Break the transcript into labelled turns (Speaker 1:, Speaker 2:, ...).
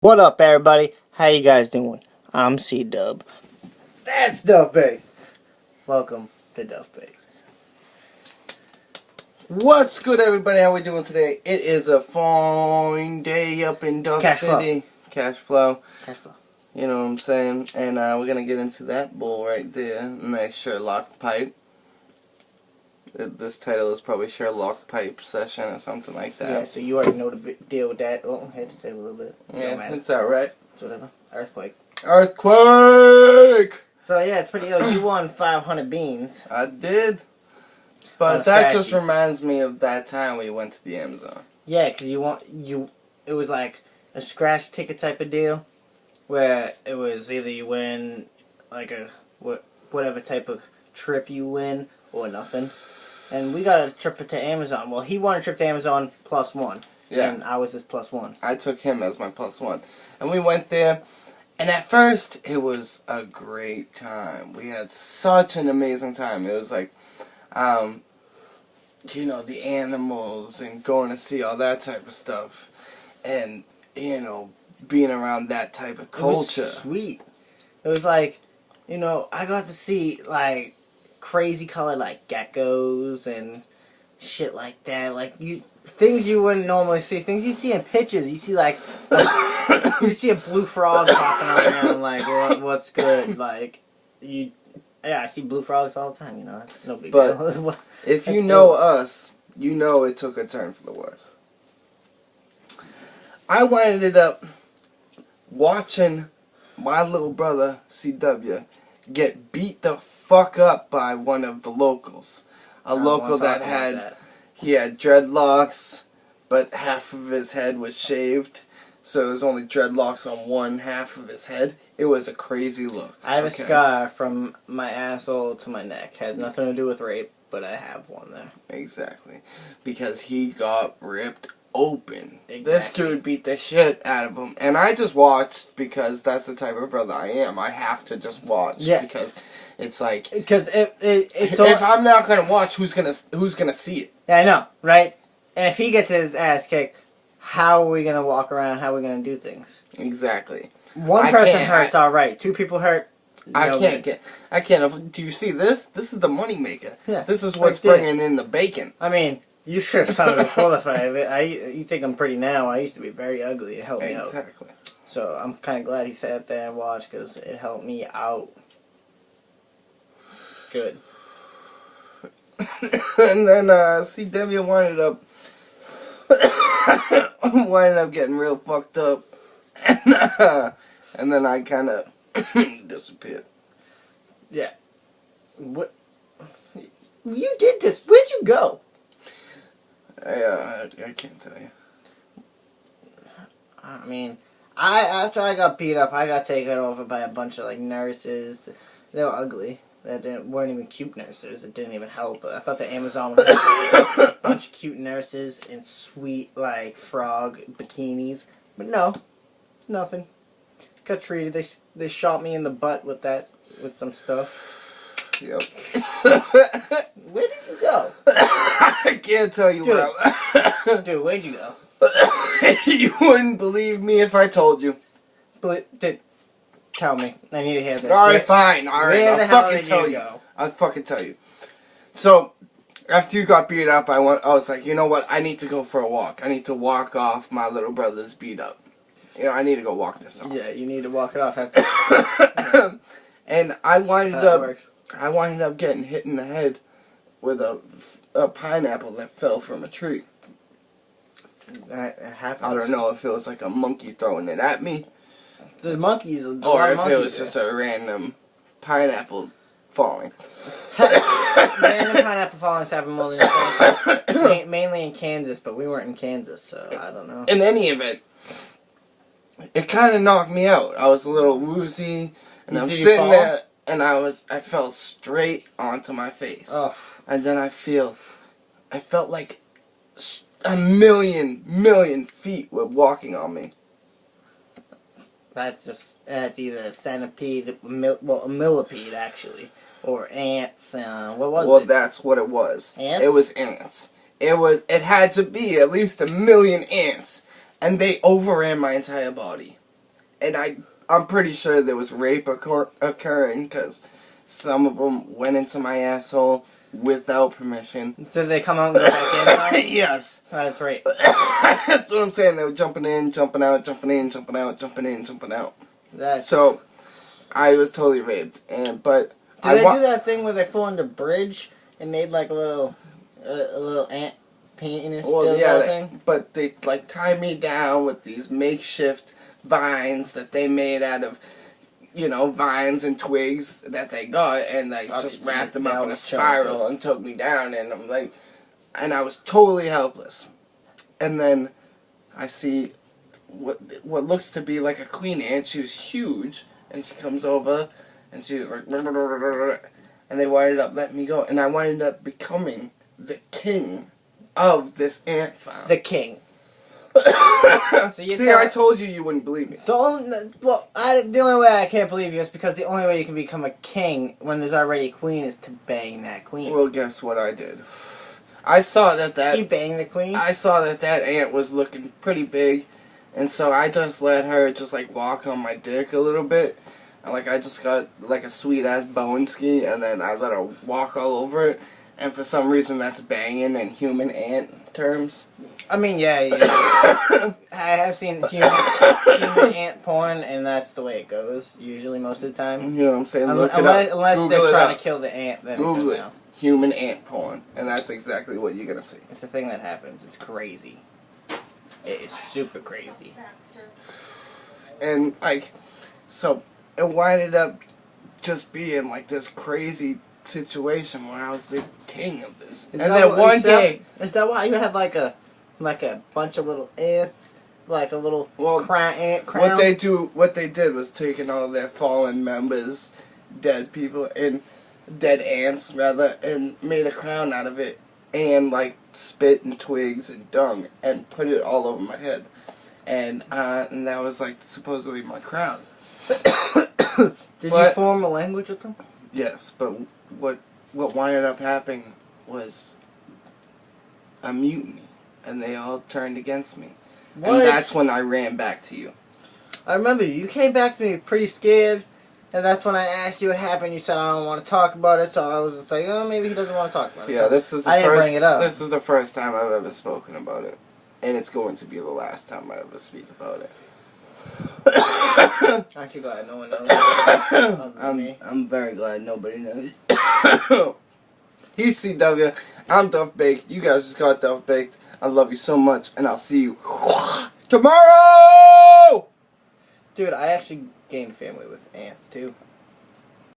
Speaker 1: What up, everybody? How you guys doing? I'm CDub. That's Duffbake. Welcome to Duffbake.
Speaker 2: What's good, everybody? How we doing today? It is a fine day up in Duff City. Cash flow.
Speaker 1: Cash flow.
Speaker 2: You know what I'm saying? And we're going to get into that bull right there. Nice Sherlock pipe. This title is probably Sherlock pipe session or something like that.
Speaker 1: Yeah, so you already know the deal with that. Oh, I had to say a little bit.
Speaker 2: Yeah, it's alright.
Speaker 1: It's whatever. Earthquake.
Speaker 2: Earthquake!
Speaker 1: So yeah, it's pretty ill. You won 500 beans.
Speaker 2: I did. But that just reminds me of that time we went to the Amazon.
Speaker 1: Yeah, because it was like a scratch ticket type of deal, where it was either you win like whatever type of trip you win or nothing. And we got a trip to Amazon. Well, he won a trip to Amazon +1.
Speaker 2: Yeah.
Speaker 1: And I was his +1.
Speaker 2: I took him as my +1. And we went there. And at first, it was a great time. We had such an amazing time. It was like, you know, the animals and going to see all that type of stuff. And, you know, being around that type of culture.
Speaker 1: It was sweet. It was like, you know, I got to see, like, crazy colored, like, geckos and shit like that. Like, things you wouldn't normally see. Things you see in pictures. You see, like you see a blue frog popping around, like, what's good? Like, yeah, I see blue frogs all the time, you know. It's no big deal.
Speaker 2: But if you know us, you know it took a turn for the worse. I ended up watching my little brother, CW, get beat the fuck up by one of the locals. A local that he had dreadlocks, but half of his head was shaved. So it was only dreadlocks on one half of his head. It was a crazy look.
Speaker 1: I have a scar from my asshole to my neck. Has nothing to do with rape, but I have one there.
Speaker 2: Exactly. Because he got ripped open.
Speaker 1: Exactly.
Speaker 2: This dude beat the shit out of him. And I just watched because that's the type of brother I am. I have to just watch.
Speaker 1: Yeah.
Speaker 2: Because it's like...
Speaker 1: Because
Speaker 2: if I'm not going to watch, who's gonna see it?
Speaker 1: Yeah, I know, right? And if he gets his ass kicked, how are we going to walk around? How are we going to do things?
Speaker 2: Exactly.
Speaker 1: One person hurts, alright. Two people hurt.
Speaker 2: I can't. Do you see this? This is the money maker.
Speaker 1: Yeah,
Speaker 2: this is what's bringing in the bacon.
Speaker 1: I mean, you should have saw me before the fight. You think I'm pretty now. I used to be very ugly. It helped me out.
Speaker 2: Exactly.
Speaker 1: So I'm kind of glad he sat there and watched because it helped me out. Good.
Speaker 2: And then CW winded up getting real fucked up. And then I kind of disappeared.
Speaker 1: Yeah. What? You did this. Where'd you go?
Speaker 2: I can't tell you.
Speaker 1: I mean, after I got beat up, I got taken over by a bunch of, like, nurses. They were ugly. They weren't even cute nurses. It didn't even help. I thought the Amazon was a bunch of cute nurses in sweet, like, frog bikinis. But no. Nothing. Got treated. They shot me in the butt with some stuff.
Speaker 2: Yep.
Speaker 1: Where did you go?
Speaker 2: I can't tell you where.
Speaker 1: Dude, where'd you go?
Speaker 2: You wouldn't believe me if I told you.
Speaker 1: Tell me. I need to hear this.
Speaker 2: Alright, fine. Alright,
Speaker 1: I'll fucking tell you.
Speaker 2: I'll fucking tell you. So, after you got beat up, I was like, you know what? I need to go for a walk. I need to walk off my little brother's beat up. You know, I need to go walk this off.
Speaker 1: Yeah, you need to walk it off after.
Speaker 2: And I winded up getting hit in the head with a pineapple that fell from a tree.
Speaker 1: That happens.
Speaker 2: I don't know if it was like a monkey throwing it at me.
Speaker 1: The monkeys.
Speaker 2: Or if it was just a random pineapple falling.
Speaker 1: Random pineapple falling happen more than times. Mainly in Kansas, but we weren't in Kansas, so I don't know.
Speaker 2: In any event, it kind of knocked me out. I was a little woozy, and I'm sitting there, and I fell straight onto my face.
Speaker 1: Oh.
Speaker 2: And then I felt like a million feet were walking on me.
Speaker 1: That's either a centipede, a millipede actually, or ants. What was it?
Speaker 2: Well, that's what it was.
Speaker 1: Ants?
Speaker 2: It was ants. It had to be at least 1 million ants, and they overran my entire body. And I'm pretty sure there was rape occurring because some of them went into my asshole without permission.
Speaker 1: Did they come out and go back in?
Speaker 2: Yes.
Speaker 1: That's right.
Speaker 2: That's what I'm saying. They were jumping in, jumping out, jumping in, jumping out, jumping in, jumping out. So I was totally raped. But
Speaker 1: did they do that thing where they flew on the bridge and made like a little ant penis?
Speaker 2: Well, yeah, but they like tied me down with these makeshift vines that they made out of, vines and twigs that they got, and like just wrapped them up in a spiral and took me down, and I'm like, and I was totally helpless. And then I see what looks to be like a queen ant. She was huge, and she comes over, and she was like, and they winded up letting me go, and I winded up becoming the king of this ant farm.
Speaker 1: The king.
Speaker 2: So see, I told you wouldn't believe me.
Speaker 1: The only way I can't believe you is because the only way you can become a king when there's already a queen is to bang that queen.
Speaker 2: Well, guess what I did? I saw that
Speaker 1: you banged the queen?
Speaker 2: I saw that ant was looking pretty big, and so I just let her just like walk on my dick a little bit. And, like I just got like a sweet ass bone ski, and then I let her walk all over it. And for some reason, that's banging in human ant terms.
Speaker 1: I mean, yeah. I have seen human ant porn, and that's the way it goes, usually, most of the time.
Speaker 2: You know what I'm saying?
Speaker 1: Unless they're trying to kill the ant, then
Speaker 2: Google it. Human ant porn. And that's exactly what you're going to see.
Speaker 1: It's a thing that happens. It's crazy. It is super crazy.
Speaker 2: And, like, so it winded up just being, like, this crazy situation where I was the king of this. And then one day...
Speaker 1: Is that why you had, like a bunch of little ants, like a little ant crown?
Speaker 2: What they did was taking all their fallen members, dead people, and dead ants rather, and made a crown out of it, and like spit and twigs and dung, and put it all over my head, and that was like supposedly my crown.
Speaker 1: Did you form a language with them?
Speaker 2: Yes, but what winded up happening was a mutiny. And they all turned against me. What? And that's when I ran back to you.
Speaker 1: I remember you came back to me pretty scared. And that's when I asked you what happened. You said, I don't want to talk about it. So I was just like, oh, maybe he doesn't want to talk about it.
Speaker 2: Yeah,
Speaker 1: so
Speaker 2: this is
Speaker 1: didn't bring it up.
Speaker 2: This is the first time I've ever spoken about it. And it's going to be the last time I ever speak about it.
Speaker 1: Aren't you glad no one knows?
Speaker 2: I'm very glad nobody knows. He's CW. I'm Duffbake. You guys just got Duffbaked. I love you so much, and I'll see you tomorrow!
Speaker 1: Dude, I actually gained family with ants, too.